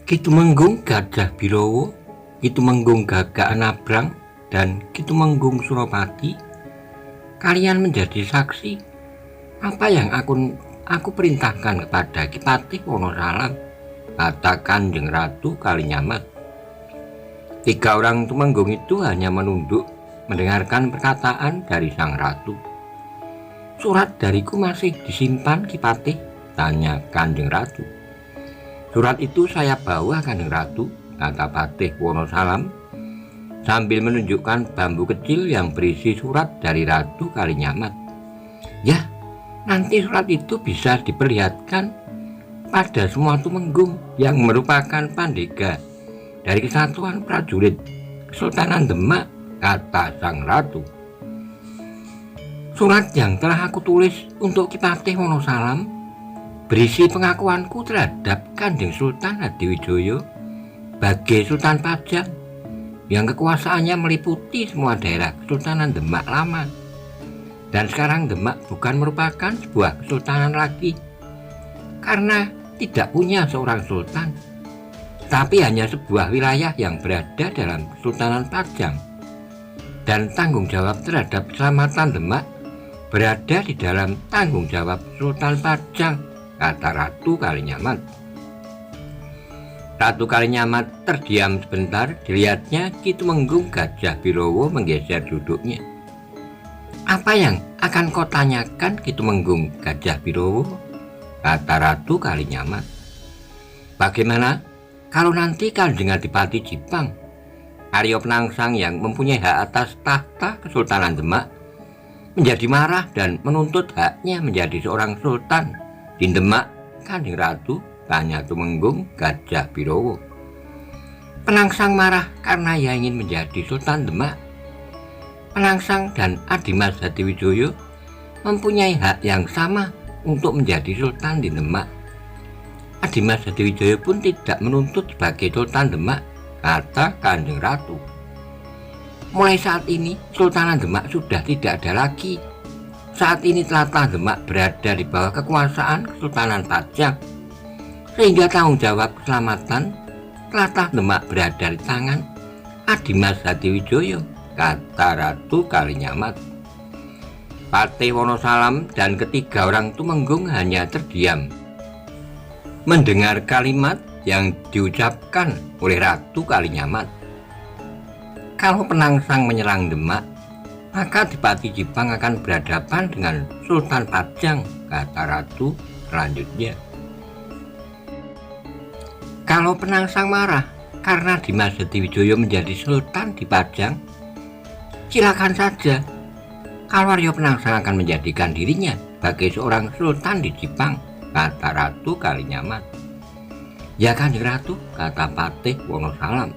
Ki Tumenggung Gajah Birowo, Ki Tumenggung Gagak Anabrang, dan Ki Tumenggung Suropati, kalian menjadi saksi apa yang aku perintahkan kepada Ki Patih Wonosalam, kata Kanjeng Ratu Kalinyamat. 3 orang Tumenggung itu hanya menunduk mendengarkan perkataan dari sang ratu. Surat dariku masih disimpan Ki Patih, tanya Kanjeng Ratu. Surat itu saya bawa Kanjeng Ratu, kata Patih Wonosalam sambil menunjukkan bambu kecil yang berisi surat dari Ratu Kalinyamat. Ya, nanti surat itu bisa diperlihatkan pada semua Tumenggung yang merupakan pandega dari Kesatuan Prajurit Kesultanan Demak, kata sang ratu. Surat yang telah aku tulis untuk Ki Patih Wonosalam berisi pengakuanku terhadap Kanjeng Sultan Hadiwijoyo sebagai Sultan Pajang yang kekuasaannya meliputi semua daerah Kesultanan Demak lama. Dan sekarang Demak bukan merupakan sebuah kesultanan lagi karena tidak punya seorang sultan, tapi hanya sebuah wilayah yang berada dalam Kesultanan Pajang, dan tanggung jawab terhadap keselamatan Demak berada di dalam tanggung jawab Sultan Pajang, kata Ratu Kalinyamat. Ratu Kalinyamat terdiam sebentar, dilihatnya Ki Tumenggung Gajah Birowo menggeser duduknya. Apa yang akan kau tanyakan Ki Tumenggung Gajah Birowo, kata Ratu Kalinyamat. Bagaimana kalau nanti Kanjeng Adipati Jipang, Arya Penangsang yang mempunyai hak atas tahta Kesultanan Demak, menjadi marah dan menuntut haknya menjadi seorang sultan di Demak, Kanjeng Ratu, tanya Tumenggung Gajah Birowo. Penangsang marah karena ia ingin menjadi Sultan Demak. Penangsang dan Adimas Hadiwijoyo mempunyai hak yang sama untuk menjadi Sultan di Demak. Adimas Hadiwijoyo pun tidak menuntut sebagai Sultan Demak, kata Kanjeng Ratu. Mulai saat ini Sultanan Demak sudah tidak ada lagi. Saat ini tlatah Demak berada di bawah kekuasaan Kesultanan Pajang, sehingga tanggung jawab keselamatan tlatah Demak berada di tangan Adimas Hadiwijoyo, kata Ratu Kalinyamat. Patih Wonosalam dan ketiga orang Tumenggung hanya terdiam mendengar kalimat yang diucapkan oleh Ratu Kalinyamat. Kalau Penangsang menyerang Demak, maka Adipati Jipang akan berhadapan dengan Sultan Pajang, kata Ratu selanjutnya. Kalau Penangsang marah karena Dimas Hadiwijoyo menjadi Sultan di Pajang, silakan saja. Kalau Arya Penangsang akan menjadikan dirinya sebagai seorang sultan di Jipang, kata Ratu Kalinyamat. Ya Kanjeng Ratu, kata Patih Wonosalam.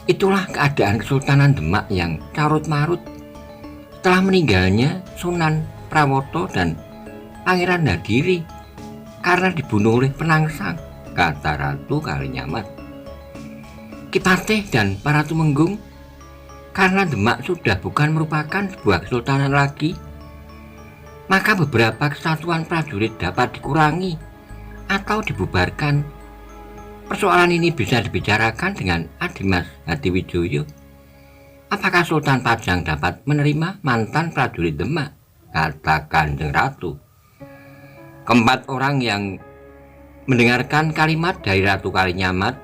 Itulah keadaan Kesultanan Demak yang carut marut setelah meninggalnya Sunan Prawoto dan Pangeran Hadiri karena dibunuh oleh Penangsang, kata Ratu Kalinyamat. Ki Patih dan para Tumenggung, karena Demak sudah bukan merupakan sebuah kesultanan lagi, maka beberapa kesatuan prajurit dapat dikurangi atau dibubarkan. Persoalan ini bisa dibicarakan dengan Adimas Hadiwijoyo. Apakah Sultan Pajang dapat menerima mantan prajurit Demak, kata Kanjeng Ratu. Keempat orang yang mendengarkan kalimat dari Ratu Kalinyamat,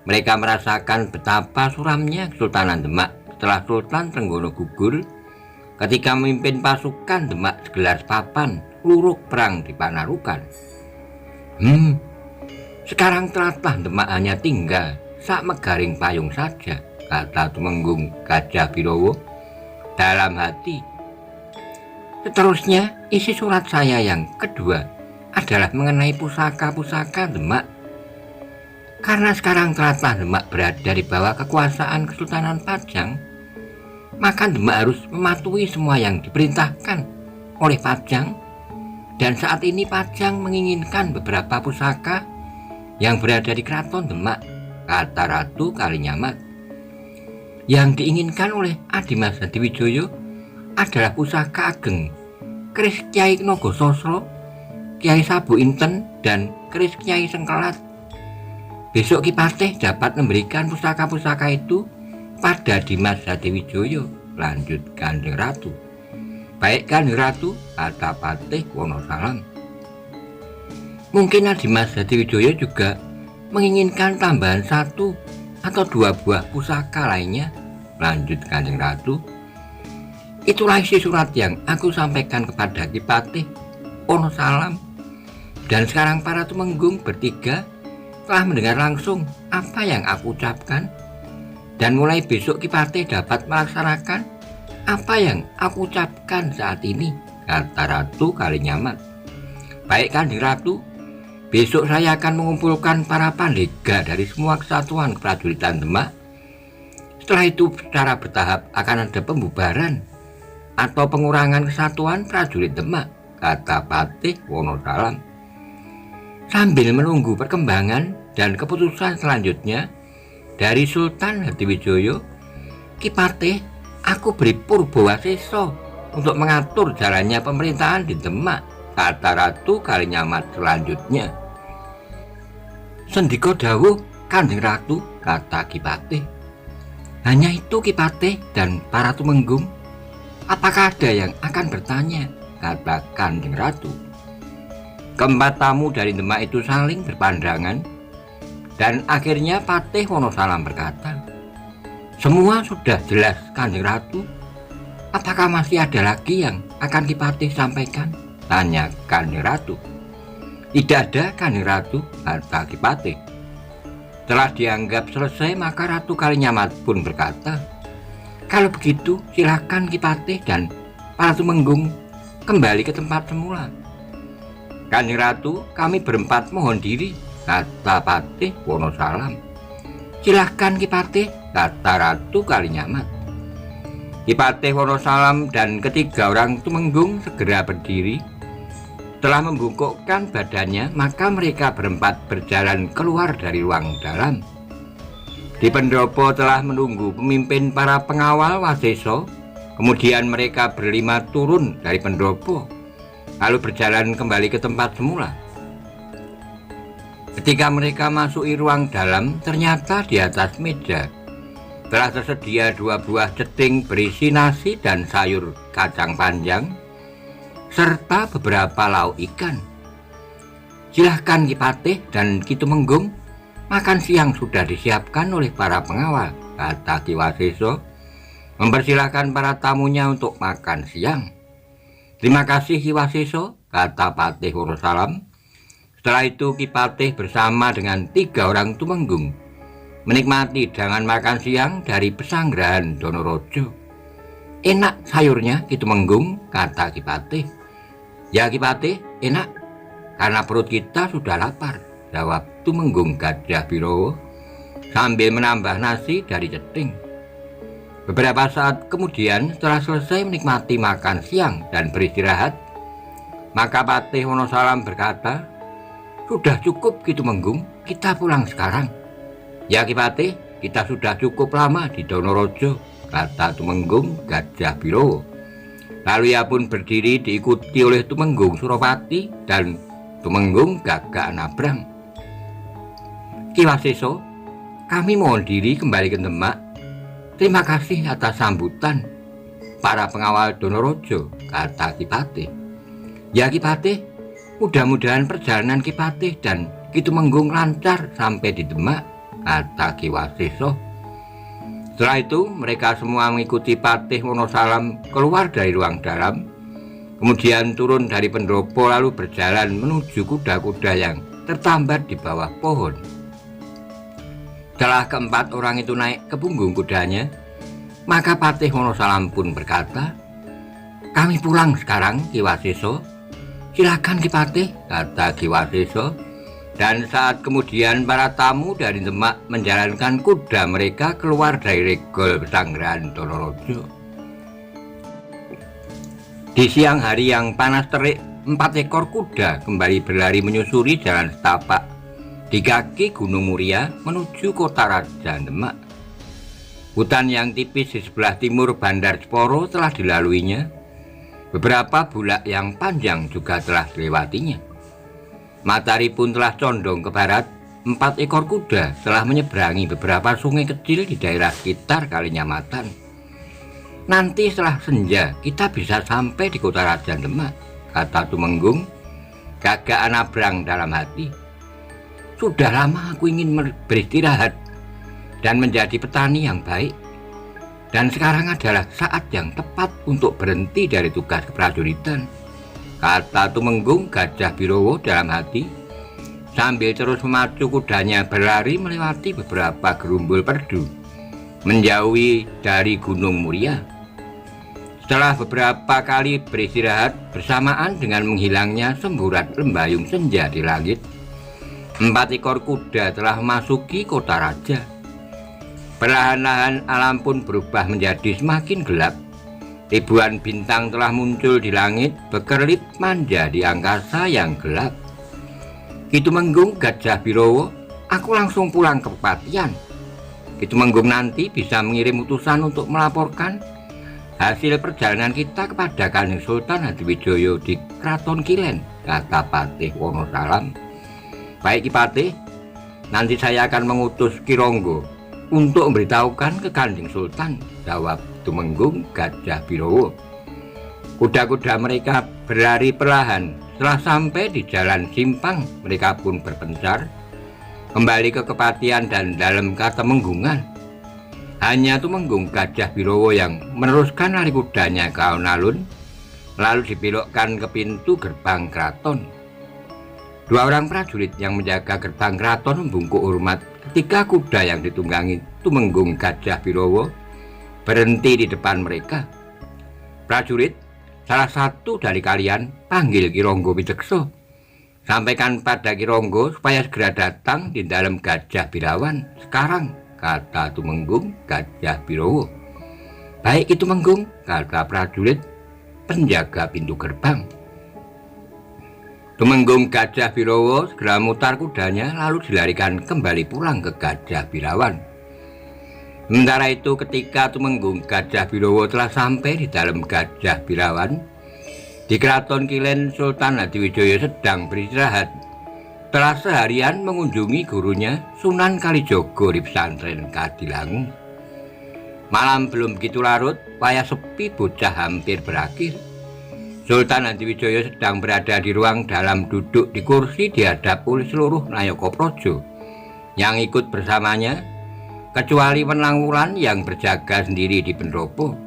mereka merasakan betapa suramnya Kesultanan Demak setelah Sultan Trenggono gugur ketika memimpin pasukan Demak segelar papan luruk perang di Panarukan. Sekarang tlatah Demak hanya tinggal sak megaring payung saja, kata Tumenggung Gajah Birowo dalam hati. Seterusnya, isi surat saya yang kedua adalah mengenai pusaka-pusaka Demak. Karena sekarang tlatah Demak berada di bawah kekuasaan Kesultanan Pajang, maka Demak harus mematuhi semua yang diperintahkan oleh Pajang. Dan saat ini Pajang menginginkan beberapa pusaka yang berada di Keraton Demak, kata Ratu Kalinyamat. Yang diinginkan oleh Adimas Hadiwijoyo adalah pusaka ageng keris Kyai Nogososro, Kyai Sabu Inten, dan keris Kyai Sengkelat. Besok Ki Patih dapat memberikan pusaka-pusaka itu pada Dimas Hadiwijoyo, lanjut Kanjeng Ratu. Baik Kanjeng Ratu, kata Patih Wonosalam. Mungkin Dimas Hadiwijoyo juga menginginkan tambahan 1 atau 2 buah pusaka lainnya, lanjut Kanjeng Ratu. Itulah isi surat yang aku sampaikan kepada Ki Patih Wonosalam. Dan sekarang para tumenggung bertiga telah mendengar langsung apa yang aku ucapkan, dan mulai besok Ki Patih dapat melaksanakan apa yang aku ucapkan saat ini, kata Ratu Kalinyamat. Baik Kanjeng Ratu, besok saya akan mengumpulkan para pandega dari semua kesatuan keprajuritan Demak. Setelah itu secara bertahap akan ada pembubaran atau pengurangan kesatuan prajurit Demak, kata Patih Wonosalam. Sambil menunggu perkembangan dan keputusan selanjutnya dari Sultan Hadiwijoyo, Ki Patih, aku beri Purbawaseso untuk mengatur jalannya pemerintahan di Demak, kata Ratu Kalinyamat selanjutnya. Sendika dawuh Kanjeng Ratu, kata Ki Patih. Hanya itu Ki Patih dan para tumenggung. Apakah ada yang akan bertanya, kata Kanjeng Ratu. Keempat tamu dari Demak itu saling berpandangan, dan akhirnya Patih Wonosalam berkata, semua sudah jelas Kanjeng Ratu. Apakah masih ada lagi yang akan Ki Patih sampaikan, tanya Kanjeng Ratu. Tidak ada Kanjeng Ratu, kata Ki Patih. Setelah dianggap selesai, maka Ratu Kalinyamat pun berkata, kalau begitu silakan Ki Patih dan para tumenggung kembali ke tempat semula. Kanjeng Ratu, kami berempat mohon diri, kata Patih Wonosalam. Silahkan Ki Patih, kata Ratu Kalinyamat. Ki Patih Wonosalam dan ketiga orang tumenggung segera berdiri. Setelah membungkukkan badannya, maka mereka berempat berjalan keluar dari ruang dalam. Di pendopo telah menunggu pemimpin para pengawal Waseso. Kemudian mereka berlima turun dari pendopo, lalu berjalan kembali ke tempat semula. Ketika mereka masuki ruang dalam, ternyata di atas meja telah tersedia 2 buah ceting berisi nasi dan sayur kacang panjang, serta beberapa lauk ikan. Silahkan Ki Patih dan Ki Tumenggung, makan siang sudah disiapkan oleh para pengawal, kata Ki Waseso, mempersilahkan para tamunya untuk makan siang. Terima kasih Ki Waseso, kata Patih Wonosalam. Setelah itu Ki Patih bersama dengan 3 orang tumenggung menikmati hidangan makan siang dari Pesanggerahan Donorojo. Enak sayurnya Ki Tumenggung, kata Ki Patih. Ya Ki Patih, enak, karena perut kita sudah lapar, jawab Tumenggung Gajah Birowo sambil menambah nasi dari ceting. Beberapa saat kemudian, setelah selesai menikmati makan siang dan beristirahat, maka Patih Wonosalam berkata, sudah cukup Ki Tumenggung, kita pulang sekarang. Ya Ki Patih, kita sudah cukup lama di Donorojo, kata Tumenggung Gajah Birowo. Lalu ia pun berdiri diikuti oleh Tumenggung Suropati dan Tumenggung Gagak Nabrang. Ki Waseso, kami mohon diri kembali ke Demak. Terima kasih atas sambutan para pengawal Donorojo, kata Ki Patih. Ya Ki Patih, mudah-mudahan perjalanan Ki Patih dan Ki Tumenggung lancar sampai di Demak, kata Ki Waseso. Setelah itu mereka semua mengikuti Patih Wonosalam keluar dari ruang dalam, kemudian turun dari pendopo lalu berjalan menuju kuda-kuda yang tertambat di bawah pohon. Setelah keempat orang itu naik ke punggung kudanya, maka Patih Wonosalam pun berkata, kami pulang sekarang Ki Waseso. Silakan Ki Patih, kata Ki Waseso. Dan saat kemudian para tamu dari Demak menjalankan kuda mereka keluar dari regol Pesanggrahan Donorojo. Di siang hari yang panas terik, 4 ekor kuda kembali berlari menyusuri jalan setapak di kaki Gunung Muria menuju kota Raja Demak. Hutan yang tipis di sebelah timur Bandar Jeporo telah dilaluinya. Beberapa bulak yang panjang juga telah dilewatinya. Matahari pun telah condong ke barat. 4 ekor kuda telah menyeberangi beberapa sungai kecil di daerah sekitar Kalinyamatan. Nanti setelah senja kita bisa sampai di kota Raja Demak, kata Tumenggung, gagak Anabrang dalam hati. Sudah lama aku ingin beristirahat dan menjadi petani yang baik. Dan sekarang adalah saat yang tepat untuk berhenti dari tugas keprajuritan, kata Tumenggung Gajah Birowo dalam hati, sambil terus memacu kudanya berlari melewati beberapa gerumbul perdu, menjauhi dari Gunung Muria. Setelah beberapa kali beristirahat bersamaan dengan menghilangnya semburat lembayung senja di langit, 4 ekor kuda telah memasuki kota raja. Perlahan-lahan alam pun berubah menjadi semakin gelap. Ribuan bintang telah muncul di langit, berkerlip manja di angkasa yang gelap. Ki Tumenggung Gajah Birowo, aku langsung pulang ke Kepatihan. Ki Tumenggung nanti bisa mengirim utusan untuk melaporkan hasil perjalanan kita kepada Kanjeng Sultan Hadiwijoyo di Kraton Kilen, kata Patih Wonosalam. Baik Ki Patih, nanti saya akan mengutus Ki Ronggo untuk memberitahukan ke Kanjeng Sultan, jawab Tumenggung Gajah Birowo. Kuda-kuda mereka berlari perlahan. Setelah sampai di jalan simpang, mereka pun berpencar kembali ke Kepatihan dan dalam Katemenggungan. Hanya Tumenggung Gajah Birowo yang meneruskan lari kudanya ke alun-alun, lalu dibelokkan ke pintu gerbang keraton. 2 orang prajurit yang menjaga gerbang keraton membungkuk hormat ketika kuda yang ditunggangi Tumenggung Gajah Birowo berhenti di depan mereka. Prajurit, salah satu dari kalian panggil Ki Ronggo Widekso. Sampaikan pada Ki Ronggo supaya segera datang di dalam Gajah Birawan sekarang, kata Tumenggung Gajah Birowo. Baik itu Tumenggung, kata prajurit penjaga pintu gerbang. Tumenggung Gajah Birowo segera mutar kudanya lalu dilarikan kembali pulang ke Gajah Birawan. Sementara itu ketika Tumenggung Gajah Birowo telah sampai di dalam Gajah Birawan, di Kraton Kilen Sultan Hadiwijoyo sedang beristirahat. Telah seharian mengunjungi gurunya Sunan Kalijogo di pesantren Kadilangu. Malam belum begitu larut, wayah sepi bocah hampir berakhir. Sultan Hadiwijoyo sedang berada di ruang dalam duduk di kursi dihadap oleh seluruh Nayaka Praja yang ikut bersamanya, kecuali Wenang Wulan yang berjaga sendiri di pendopo.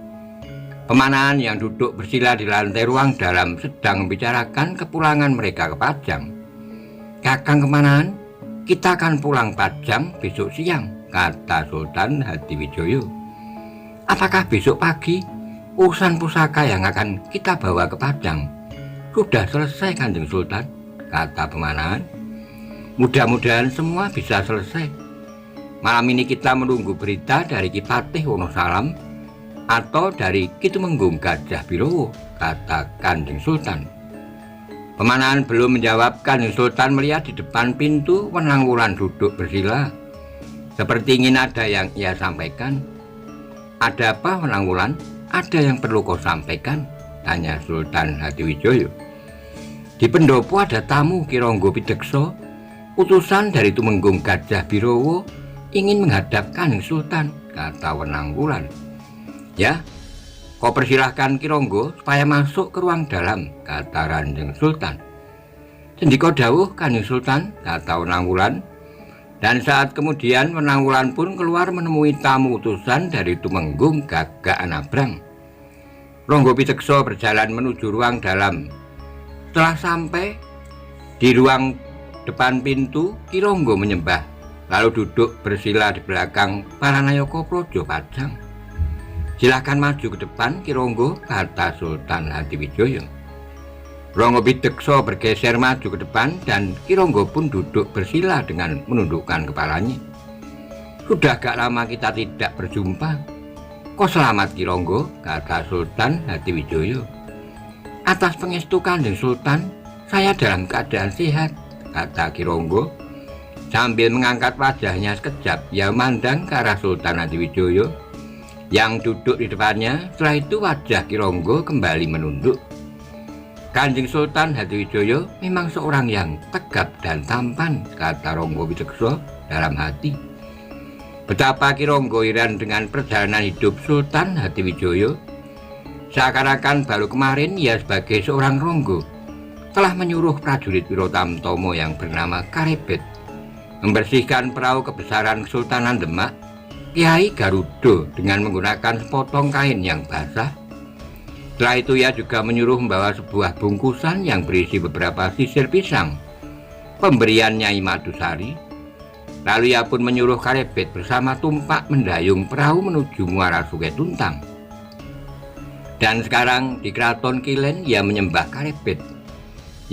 Pemanahan yang duduk bersila di lantai ruang dalam sedang membicarakan kepulangan mereka ke Pajang. Kakang Kemanahan, kita akan pulang Pajang besok siang, kata Sultan Hadiwijoyo. Apakah besok pagi urusan pusaka yang akan kita bawa ke Padang sudah selesai Kanjeng Sultan, kata Pemanahan. Mudah-mudahan semua bisa selesai. Malam ini kita menunggu berita dari Ki Patih Wonosalam atau dari Ki Tumenggung Gajah Birowo, kata Kanjeng Sultan. Pemanahan belum menjawab. Kanjeng Sultan melihat di depan pintu Wenang Wulan duduk bersila, seperti ingin ada yang ia sampaikan. Ada apa Wenang Wulan? Ada yang perlu kau sampaikan? Tanya Sultan Hadiwijoyo. Di pendopo ada tamu Ki Ronggo Widekso. Utusan dari Tumenggung Gajah Birowo ingin menghadap Kanjeng Sultan, kata Wenang Wulan. Ya, kau persilahkan Ki Ronggo supaya masuk ke ruang dalam, kata Kanjeng Sultan. Sendika dawuh Kanjeng Sultan, kata Wenang Wulan. Dan saat kemudian Wenang Wulan pun keluar menemui tamu utusan dari Tumenggung Gagak Anabrang. Ronggo Widekso berjalan menuju ruang dalam. Setelah sampai di ruang depan pintu, Ki Ronggo menyembah, lalu duduk bersila di belakang para Nayaka Praja Pajang. Silakan maju ke depan Ki Ronggo, kata Sultan Hadiwijoyo. Ronggo Bidekso bergeser maju ke depan dan Ki Ronggo pun duduk bersila dengan menundukkan kepalanya. Sudah agak lama kita tidak berjumpa. Kok selamat Ki Ronggo, kata Sultan Hatiwijoyo. Atas pengestu Kanjeng Sultan, saya dalam keadaan sehat, kata Ki Ronggo. Sambil mengangkat wajahnya sekejap, ia memandang ke arah Sultan Hatiwijoyo yang duduk di depannya. Setelah itu wajah Ki Ronggo kembali menunduk. Kanjeng Sultan Hatiwijoyo memang seorang yang tegap dan tampan, kata Ronggo Bidekso dalam hati. Betapa Ki Ronggo heran dengan perjalanan hidup Sultan Hatiwijoyo. Seakan-akan baru kemarin ia sebagai seorang Ronggo telah menyuruh prajurit Wirotamtomo yang bernama Karebet membersihkan perahu kebesaran Kesultanan Demak Kiai Garudo dengan menggunakan sepotong kain yang basah. Setelah itu ia juga menyuruh membawa sebuah bungkusan yang berisi beberapa sisir pisang, pemberian Nyai Madusari. Lalu ia pun menyuruh Karebet bersama tumpak mendayung perahu menuju muara Sungai Tuntang. Dan sekarang di Keraton Kilen ia menyembah Karebet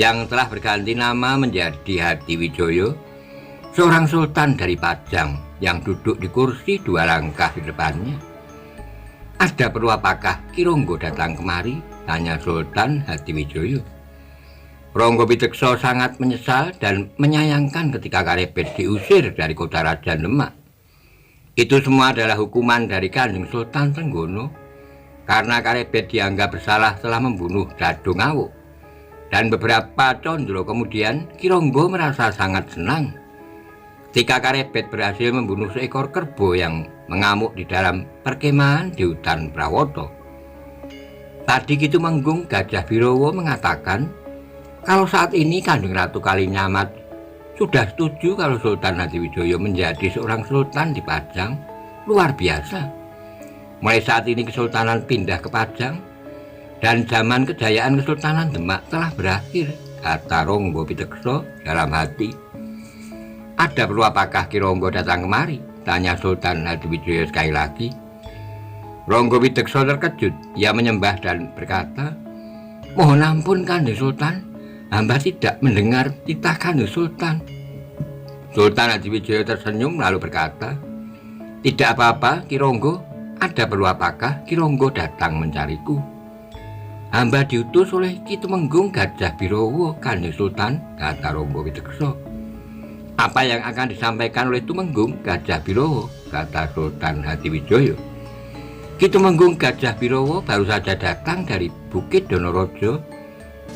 yang telah berganti nama menjadi Hatiwijoyo, seorang sultan dari Pajang yang duduk di kursi 2 langkah di depannya. Ada perlu apakah Ki Ronggo datang kemari? Tanya Sultan Hatiwijoyo. Ronggo Bidekso sangat menyesal dan menyayangkan ketika Karebet diusir dari kota Raja Demak. Itu semua adalah hukuman dari Kanjeng Sultan Trenggono karena Karebet dianggap bersalah telah membunuh Dado Ngawuk. Dan beberapa condro kemudian Ki Ronggo merasa sangat senang ketika Karebet berhasil membunuh seekor kerbau yang mengamuk di dalam perkemahan di hutan Prawoto. Tadi Kitumenggung Gajah Birowo mengatakan kalau saat ini Kanjeng Ratu Kalinyamat sudah setuju kalau Sultan Hatiwijoyo menjadi seorang sultan di Pajang. Luar biasa. Mulai saat ini kesultanan pindah ke Pajang dan zaman kejayaan Kesultanan Demak telah berakhir, kata Ronggo Bidekso dalam hati. Ada perlu apakah Ki Ronggo datang kemari? Tanya Sultan Hatiwijoyo sekali lagi. Ronggo Bidekso terkejut. Ia menyembah dan berkata, mohon ampun Kanjeng Sultan, hamba tidak mendengar titah Kanjeng Sultan. Sultan Hatiwijoyo tersenyum lalu berkata, tidak apa-apa Ki Ronggo, ada perlu apakah Ki Ronggo datang mencariku? Hamba diutus oleh Kitumenggung Gajah Birowo Kanjeng Sultan, kata Ronggo Bidekso. Apa yang akan disampaikan oleh Tumenggung Gajah Birowo? Kata Sultan Hatiwijoyo. Kitumenggung Gajah Birowo baru saja datang dari Bukit Donorojo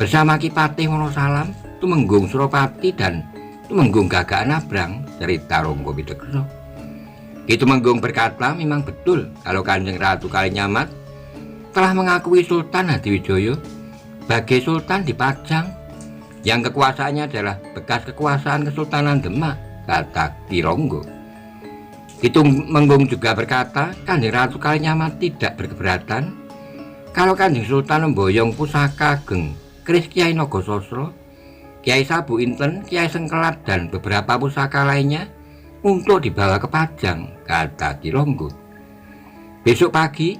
bersama Ki Patih Wonosalam, Tumenggung Suropati dan Tumenggung Gagak Nabrang, cerita Ronggo Bidekso. Kitumenggung berkata memang betul kalau Kanjeng Ratu Kalinyamat telah mengakui Sultan Hatiwijoyo sebagai sultan di Pajang yang kekuasaannya adalah bekas kekuasaan Kesultanan Demak, kata Ki Ronggo. Kitumenggung juga berkata Kanjeng Ratu Kalinyamat tidak berkeberatan kalau Kanjeng Sultan memboyong pusaka Ageng keris Kiai Nogososro, Kiai Sabu Inten, Kiai Sengkelat dan beberapa pusaka lainnya untuk dibawa ke Pajang, kata Ki Ronggo. Besok pagi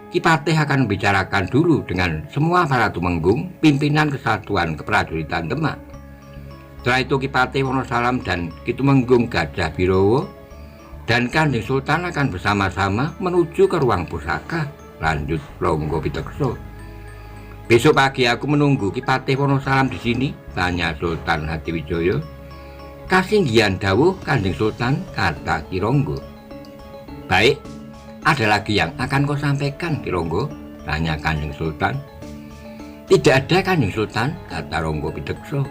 Ki Patih akan membicarakan dulu dengan semua para tumenggung pimpinan Kesatuan Keprajuritan Demak. Setelah itu Ki Patih Wonosalam dan Kitumenggung Gajah Birowo dan Kanjeng Sultan akan bersama-sama menuju ke ruang pusaka, lanjut Ronggo Bidekso. Besok pagi aku menunggu Ki Patih Wonosalam di sini, tanya Sultan Hatiwijoyo. Kasinggihan dawuh Kanjeng Sultan, kata Ki Ronggo. Baik, ada lagi yang akan kau sampaikan Ki Ronggo? Tanya Kanjeng Sultan. Tidak ada Kanjeng Sultan, kata Ronggo Bidekso.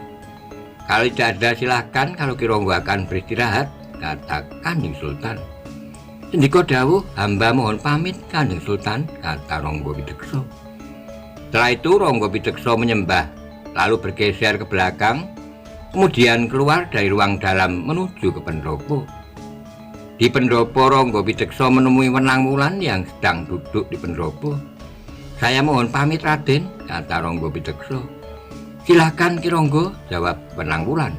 Kalau tidak ada silahkan, kalau Ki Ronggo akan beristirahat, kata Kanjeng Sultan. Sendika dawuh, hamba mohon pamit Kanjeng Sultan, kata Ronggo Bidekso. Setelah itu Ronggo Bidekso menyembah lalu bergeser ke belakang, kemudian keluar dari ruang dalam menuju ke pendopo. Di pendopo Ronggo Bidekso menemui Wenang Wulan yang sedang duduk di pendopo. Saya mohon pamit Raden, kata Ronggo Bidekso. Silahkan Ki Ronggo, jawab Wenang Wulan.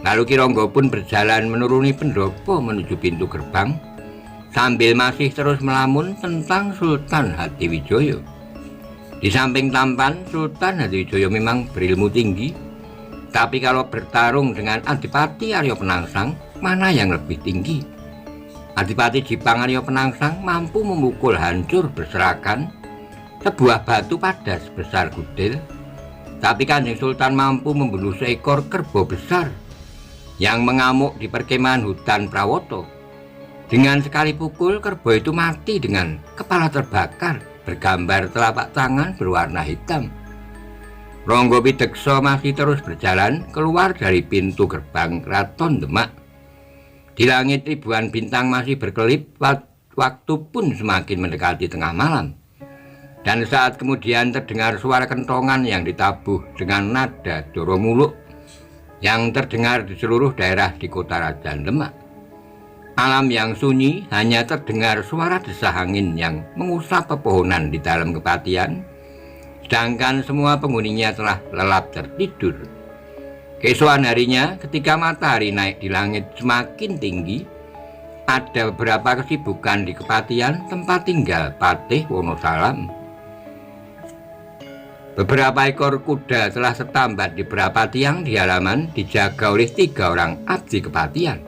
Lalu Ki Ronggo pun berjalan menuruni pendopo menuju pintu gerbang sambil masih terus melamun tentang Sultan Hatiwijoyo. Di samping tampan, Sultan Hadiwijaya memang berilmu tinggi. Tapi kalau bertarung dengan Adipati Arya Penangsang, mana yang lebih tinggi? Adipati Jipang Arya Penangsang mampu memukul hancur berserakan sebuah batu padas sebesar gudil. Tapi Kanjeng Sultan mampu membunuh seekor kerbau besar yang mengamuk di perkemahan hutan Prawoto. Dengan sekali pukul, kerbau itu mati dengan kepala terbakar, bergambar telapak tangan berwarna hitam. Ronggo Pideksa masih terus berjalan keluar dari pintu gerbang Keraton Demak. Di langit ribuan bintang masih berkelip, waktu pun semakin mendekati tengah malam. Dan saat kemudian terdengar suara kentongan yang ditabuh dengan nada doro muluk yang terdengar di seluruh daerah di kota Rajan Demak. Alam yang sunyi, hanya terdengar suara desah angin yang mengusap pepohonan di dalam kepatihan, sedangkan semua penghuninya telah lelap tertidur. Keesokan harinya, ketika matahari naik di langit semakin tinggi, ada beberapa kesibukan di kepatihan tempat tinggal Patih Wonosalam. Beberapa ekor kuda telah tertambat di beberapa tiang di halaman, dijaga oleh 3 orang abdi kepatihan.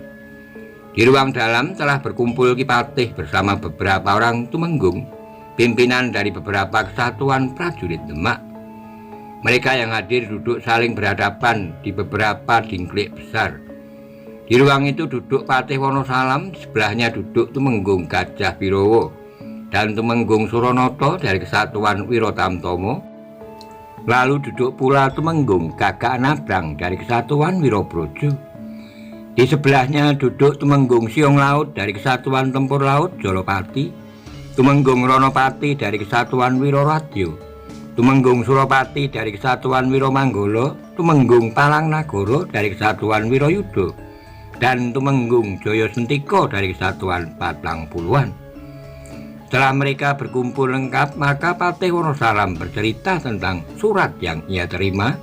Di ruang dalam telah berkumpul Ki Patih bersama beberapa orang tumenggung, pimpinan dari beberapa kesatuan prajurit Demak. Mereka yang hadir duduk saling berhadapan di beberapa dingklik besar. Di ruang itu duduk Patih Wonosalam, di sebelahnya duduk Tumenggung Gajah Birowo dan Tumenggung Suronoto dari kesatuan Wirotamtomo. Lalu duduk pula Tumenggung Gagak Nabrang dari kesatuan Wirobrojo. Di sebelahnya duduk Tumenggung Siong Laut dari Kesatuan Tempur Laut Jolopati, Tumenggung Ronopati dari Kesatuan Wiroradyo, Tumenggung Suropati dari Kesatuan Wiromanggolo, Tumenggung Palang Nagoro dari Kesatuan Wiroyudo, dan Tumenggung Joyo Sentiko dari Kesatuan Patang Puluhan. Setelah mereka berkumpul lengkap, maka Patih Wonosalam bercerita tentang surat yang ia terima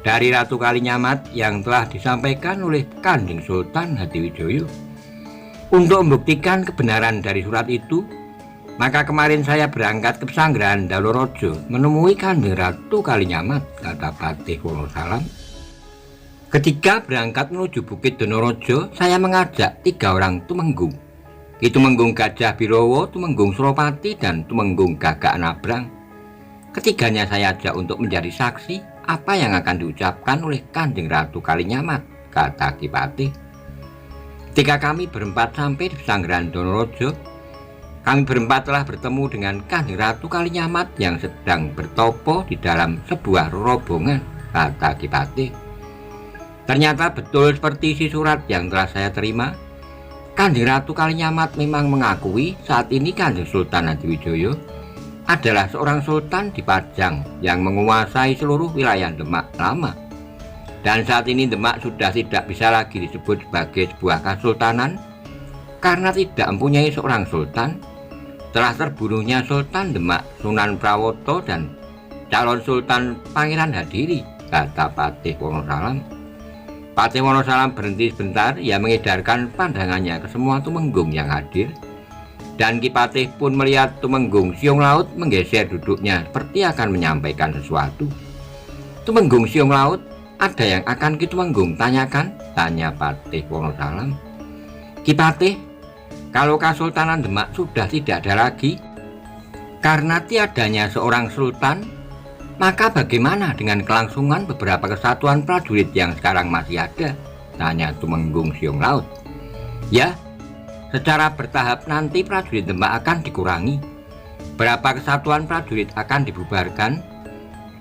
dari Ratu Kalinyamat yang telah disampaikan oleh Kanjeng Sultan Hadiwijaya. Untuk membuktikan kebenaran dari surat itu, maka kemarin saya berangkat ke Pesanggrahan Dalorojo menemui Kanjeng Ratu Kalinyamat, kata Patih Wonosalam. Ketika berangkat menuju Bukit Donorojo, saya mengajak 3 orang tumenggung, Tumenggung Gajah Birowo, Tumenggung Suropati, dan Tumenggung Gagak Nabrang. Ketiganya saya ajak untuk menjadi saksi apa yang akan diucapkan oleh Kanjeng Ratu Kalinyamat, kata Ki Patih. Ketika kami berempat sampai di Pesanggrahan Donorojo, kami berempat telah bertemu dengan Kanjeng Ratu Kalinyamat yang sedang bertopo di dalam sebuah rombongan, kata Ki Patih. Ternyata betul seperti isi surat yang telah saya terima. Kanjeng Ratu Kalinyamat memang mengakui saat ini Kanjeng Sultan Hadiwijaya adalah seorang sultan di Pajang yang menguasai seluruh wilayah Demak lama. Dan saat ini Demak sudah tidak bisa lagi disebut sebagai sebuah kesultanan karena tidak mempunyai seorang sultan. Setelah terbunuhnya Sultan Demak Sunan Prawoto dan calon Sultan Pangeran Hadiri, kata Patih Wonosalam. Patih Wonosalam berhenti sebentar, ia mengedarkan pandangannya ke semua tumenggung yang hadir. Dan Ki Patih pun melihat Tumenggung Siong Laut menggeser duduknya seperti akan menyampaikan sesuatu. Tumenggung Siong Laut, ada yang akan Ki Tumenggung tanyakan? Tanya Patih Wonosalam. Ki Patih, kalau Kesultanan Demak sudah tidak ada lagi karena tiadanya seorang sultan, maka bagaimana dengan kelangsungan beberapa kesatuan prajurit yang sekarang masih ada? Tanya Tumenggung Siong Laut. Ya, secara bertahap nanti prajurit Demak akan dikurangi. Berapa kesatuan prajurit akan dibubarkan,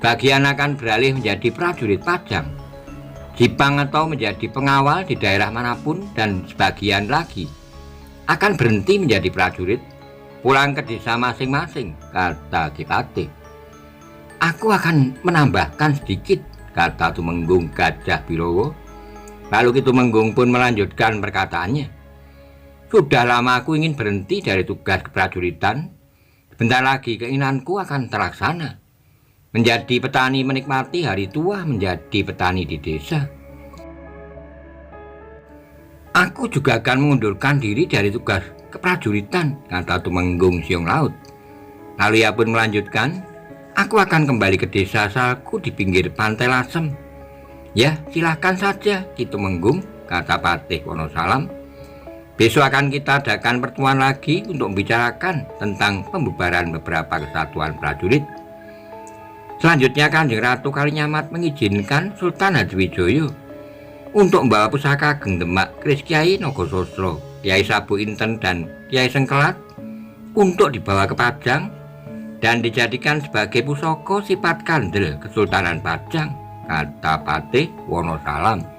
bagian akan beralih menjadi prajurit Pajang, Jipang atau menjadi pengawal di daerah manapun, dan sebagian lagi akan berhenti menjadi prajurit, pulang ke desa masing-masing, kata Ki Patih. Aku akan menambahkan sedikit, kata Tumenggung Gajah Birowo. Lalu Ki Tumenggung pun melanjutkan perkataannya. Sudah lama aku ingin berhenti dari tugas keprajuritan. Sebentar lagi keinginanku akan terlaksana. Menjadi petani menikmati hari tua menjadi petani di desa. Aku juga akan mengundurkan diri dari tugas keprajuritan, kata Tumenggung Siong Laut. Lalu ia pun melanjutkan, Aku akan kembali ke desa asalku di pinggir pantai Lasem. Ya, silahkan saja, Ki Tumenggung, kata Patih Wonosalam. Besok akan kita adakan pertemuan lagi untuk membicarakan tentang pembubaran beberapa kesatuan prajurit. Selanjutnya Kanjeng Ratu Kalinyamat mengizinkan Sultan Hadiwijoyo untuk membawa pusaka Ageng Demak Kris Kyai Nogososro, Kyai Sabu Inten dan Kyai Sengkelat untuk dibawa ke Pajang dan dijadikan sebagai pusaka sifat kandel Kesultanan Pajang, kata Patih Wonosalam.